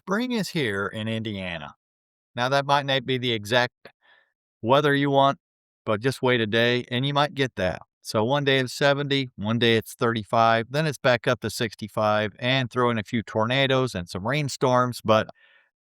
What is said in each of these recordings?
Spring is here in Indiana. Now, that might not be the exact weather you want, but just wait a day and you might get that. So one day it's 70, one day it's 35, then it's back up to 65 and throw in a few tornadoes and some rainstorms. But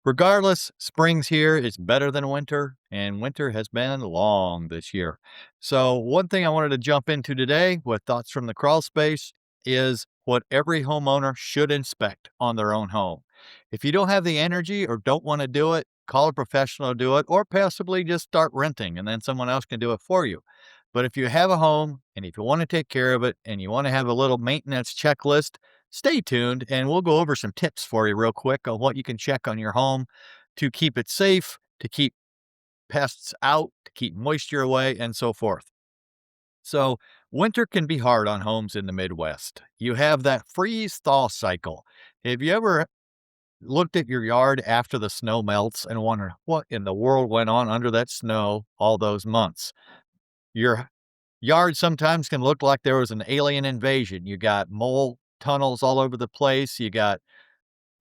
regardless, spring's here. It's better than winter, and winter has been long this year. So, one thing I wanted to jump into today with thoughts from the crawl space is what every homeowner should inspect on their own home. If you don't have the energy or don't want to do it, call a professional to do it, or possibly just start renting and then someone else can do it for you. But if you have a home and if you want to take care of it and you want to have a little maintenance checklist, stay tuned and we'll go over some tips for you real quick on what you can check on your home to keep it safe, to keep pests out, to keep moisture away, and so forth. So, winter can be hard on homes in the Midwest. You have that freeze thaw cycle. Have you ever looked at your yard after the snow melts and wondered what in the world went on under that snow all those months? Your yard sometimes can look like there was an alien invasion. You got mole tunnels all over the place. You got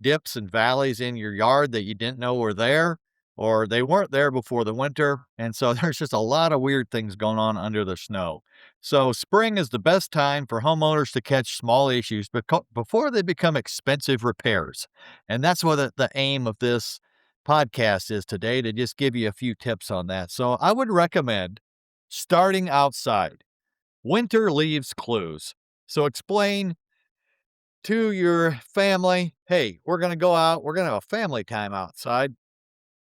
dips and valleys in your yard that you didn't know were there, or they weren't there before the winter. And so there's just a lot of weird things going on under the snow. So spring is the best time for homeowners to catch small issues before they become expensive repairs. And that's what the aim of this podcast is today, to just give you a few tips on that. So I would recommend starting outside. Winter leaves clues. So explain to your family, hey, we're going to go out, we're going to have a family time outside,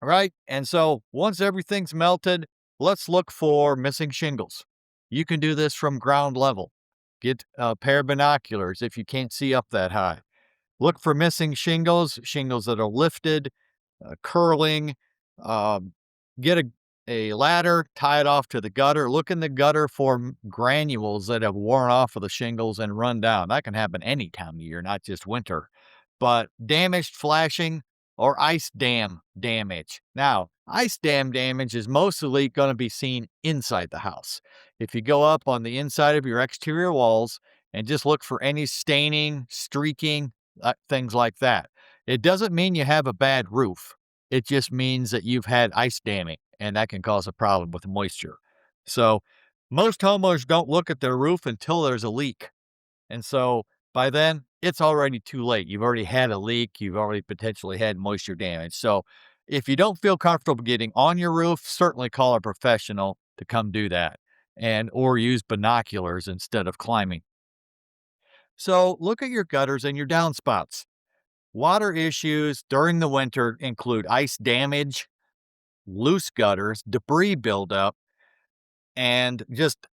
right? And so once everything's melted, let's look for missing shingles. You can do this from ground level. Get a pair of binoculars if you can't see up that high. Look for missing shingles, shingles that are lifted, curling. Um, get a ladder, tie it off to the gutter. Look in the gutter for granules that have worn off of the shingles and run down. That can happen any time of year, not just winter. But damaged flashing or ice dam damage. Now, ice dam damage is mostly going to be seen inside the house. If you go up on the inside of your exterior walls and just look for any staining, streaking, things like that. It doesn't mean you have a bad roof. It just means that you've had ice damming, and that can cause a problem with moisture. So most homeowners don't look at their roof until there's a leak. And so by then, it's already too late. You've already had a leak. You've already potentially had moisture damage. So if you don't feel comfortable getting on your roof, certainly call a professional to come do that, and or use binoculars instead of climbing. So look at your gutters and your downspouts. Water issues during the winter include ice damage, loose gutters, debris buildup, and just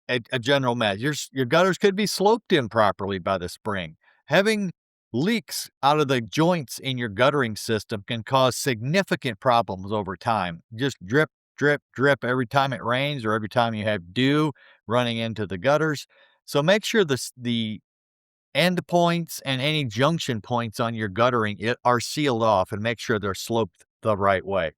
a general mess. Your gutters could be sloped improperly by the spring. Having leaks out of the joints in your guttering system can cause significant problems over time. Just drip, drip, drip every time it rains or every time you have dew running into the gutters. So make sure the end points and any junction points on your guttering are sealed off, and make sure they're sloped the right way.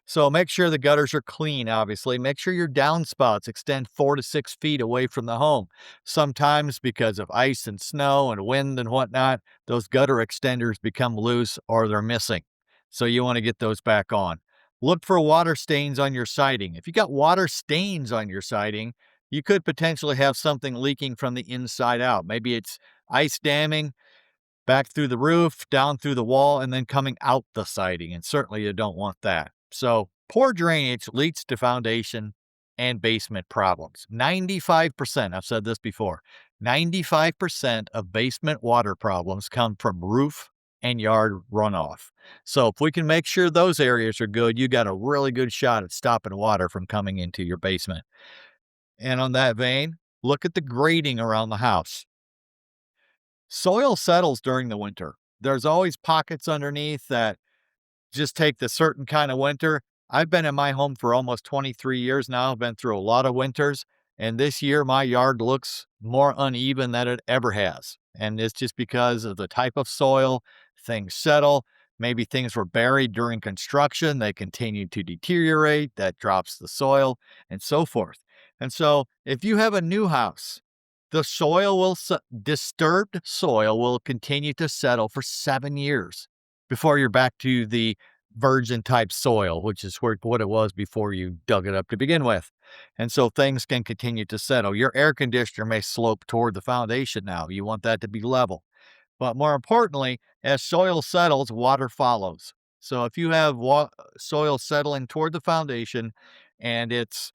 So make sure the gutters are clean, obviously. Make sure your downspouts extend 4 to 6 feet away from the home. Sometimes because of ice and snow and wind and whatnot, those gutter extenders become loose or they're missing. So you want to get those back on. Look for water stains on your siding. If you got water stains on your siding, you could potentially have something leaking from the inside out. Maybe it's ice damming back through the roof, down through the wall, and then coming out the siding. And certainly you don't want that. So poor drainage leads to foundation and basement problems. 95%, I've said this before, 95% of basement water problems come from roof and yard runoff. So if we can make sure those areas are good, you got a really good shot at stopping water from coming into your basement. And on that vein, look at the grading around the house. Soil settles during the winter. There's always pockets underneath that just take the certain kind of winter. I've been in my home for almost 23 years now. I've been through a lot of winters, and this year my yard looks more uneven than it ever has. And it's just because of the type of soil, things settle. Maybe things were buried during construction. They continue to deteriorate. That drops the soil and so forth. And so if you have a new house, the disturbed soil will continue to settle for 7 years. before you're back to the virgin type soil, which is what it was before you dug it up to begin with. And so things can continue to settle. Your air conditioner may slope toward the foundation now. You want that to be level. But more importantly, as soil settles, water follows. So if you have soil settling toward the foundation and it's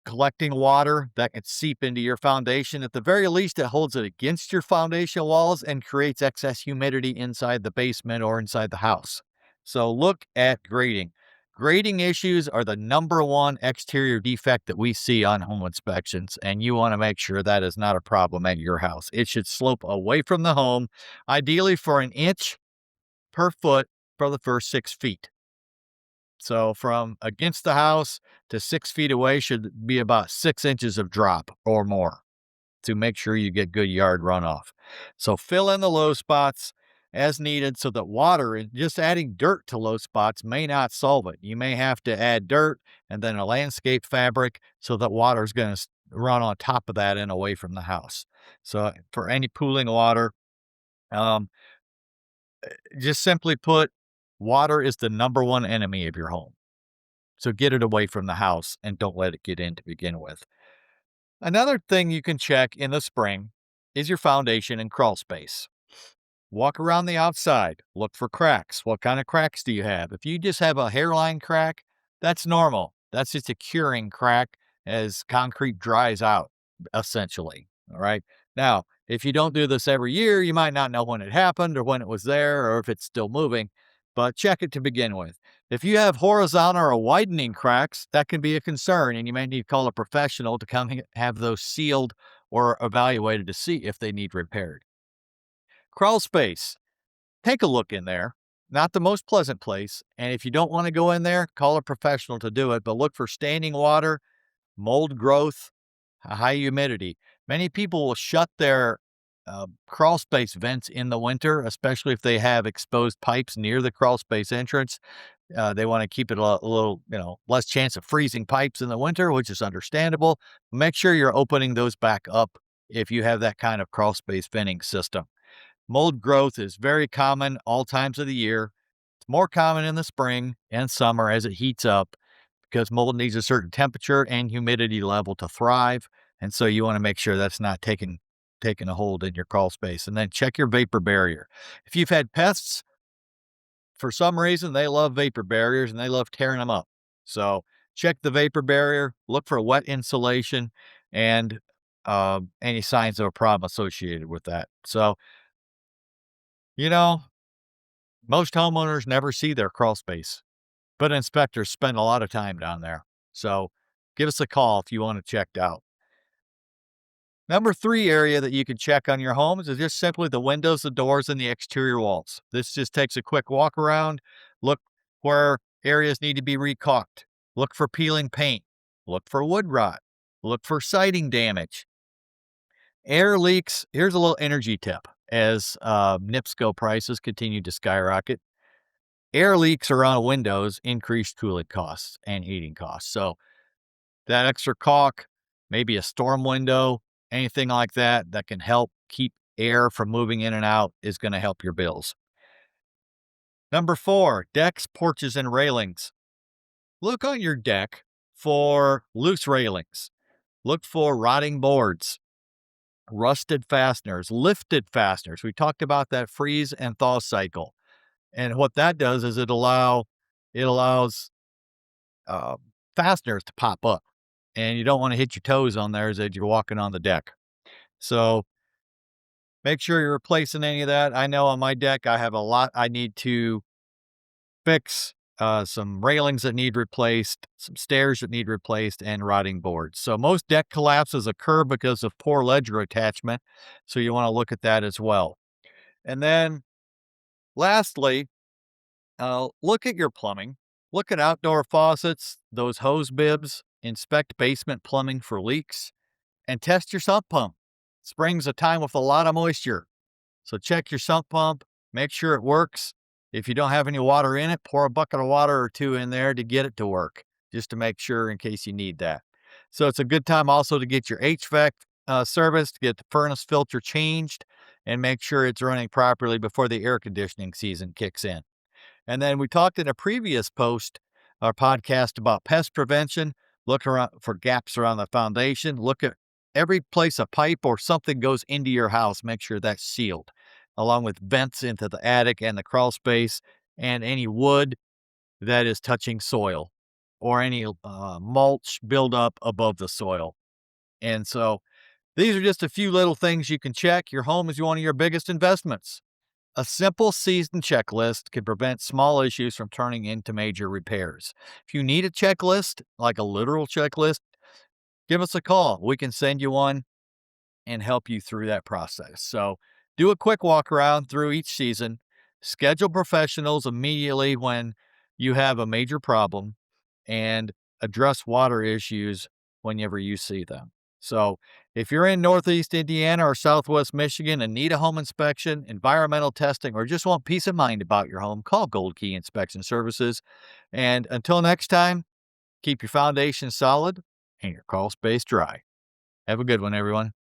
collecting water that can seep into your foundation, at the very least, it holds it against your foundation walls and creates excess humidity inside the basement or inside the house. So look at grading. Grading issues are the number one exterior defect that we see on home inspections, and you want to make sure that is not a problem at your house. It should slope away from the home, ideally for an inch per foot for the first 6 feet. So from against the house to 6 feet away should be about 6 inches of drop or more to make sure you get good yard runoff. So fill in the low spots as needed so that water and just adding dirt to low spots may not solve it. You may have to add dirt and then a landscape fabric so that water is going to run on top of that and away from the house. So for any pooling water, um, just simply put, water is the number one enemy of your home. So get it away from the house and don't let it get in to begin with. Another thing you can check in the spring is your foundation and crawl space. Walk around the outside, look for cracks. What kind of cracks do you have? If you just have a hairline crack, that's normal. That's just a curing crack as concrete dries out, essentially. All right. Now, if you don't do this every year, you might not know when it happened or when it was there or if it's still moving, but check it to begin with. If you have horizontal or widening cracks, that can be a concern, and you may need to call a professional to come have those sealed or evaluated to see if they need repaired. Crawl space. Take a look in there. Not the most pleasant place. And if you don't want to go in there, call a professional to do it, but look for standing water, mold growth, high humidity. Many people will shut their crawl space vents in the winter, especially if they have exposed pipes near the crawl space entrance. They want to keep it a little, less chance of freezing pipes in the winter, which is understandable. Make sure you're opening those back up if you have that kind of crawl space venting system. Mold growth is very common all times of the year. It's more common in the spring and summer as it heats up because mold needs a certain temperature and humidity level to thrive. And so you want to make sure that's not taking a hold in your crawl space. And then check your vapor barrier. If you've had pests, for some reason, they love vapor barriers and they love tearing them up. So check the vapor barrier, look for wet insulation and any signs of a problem associated with that. So, you know, most homeowners never see their crawl space, but inspectors spend a lot of time down there. So give us a call if you want it checked out. Number three area that you can check on your homes is just simply the windows, the doors, and the exterior walls. This just takes a quick walk around, look where areas need to be recaulked, look for peeling paint, look for wood rot, look for siding damage. Air leaks, here's a little energy tip as NIPSCO prices continue to skyrocket. Air leaks around windows increase cooling costs and heating costs. So that extra caulk, maybe a storm window, anything like that that can help keep air from moving in and out is going to help your bills. Number four, decks, porches, and railings. Look on your deck for loose railings. Look for rotting boards, rusted fasteners, lifted fasteners. We talked about that freeze and thaw cycle. And what that does is it allows uh, fasteners to pop up. And you don't want to hit your toes on there as you're walking on the deck. So make sure you're replacing any of that. I know on my deck, I have a lot I need to fix, some railings that need replaced, some stairs that need replaced, and rotting boards. So most deck collapses occur because of poor ledger attachment. So you want to look at that as well. And then lastly, look at your plumbing. Look at outdoor faucets, those hose bibs, inspect basement plumbing for leaks, and test your sump pump. Spring's a time with a lot of moisture. So check your sump pump, make sure it works. If you don't have any water in it, pour a bucket of water or two in there to get it to work, just to make sure in case you need that. So it's a good time also to get your HVAC serviced, get the furnace filter changed, and make sure it's running properly before the air conditioning season kicks in. And then we talked in a previous post, our podcast about pest prevention. Look around for gaps around the foundation. Look at every place a pipe or something goes into your house. Make sure that's sealed, along with vents into the attic and the crawl space, and any wood that is touching soil or any mulch buildup above the soil. And so these are just a few little things you can check. Your home is one of your biggest investments. A simple season checklist can prevent small issues from turning into major repairs. If you need a checklist, like a literal checklist, give us a call. We can send you one and help you through that process. So do a quick walk around through each season. Schedule professionals immediately when you have a major problem, and address water issues whenever you see them. So if you're in Northeast Indiana or Southwest Michigan and need a home inspection, environmental testing, or just want peace of mind about your home, call Gold Key Inspection Services. And until next time, keep your foundation solid and your crawl space dry. Have a good one, everyone.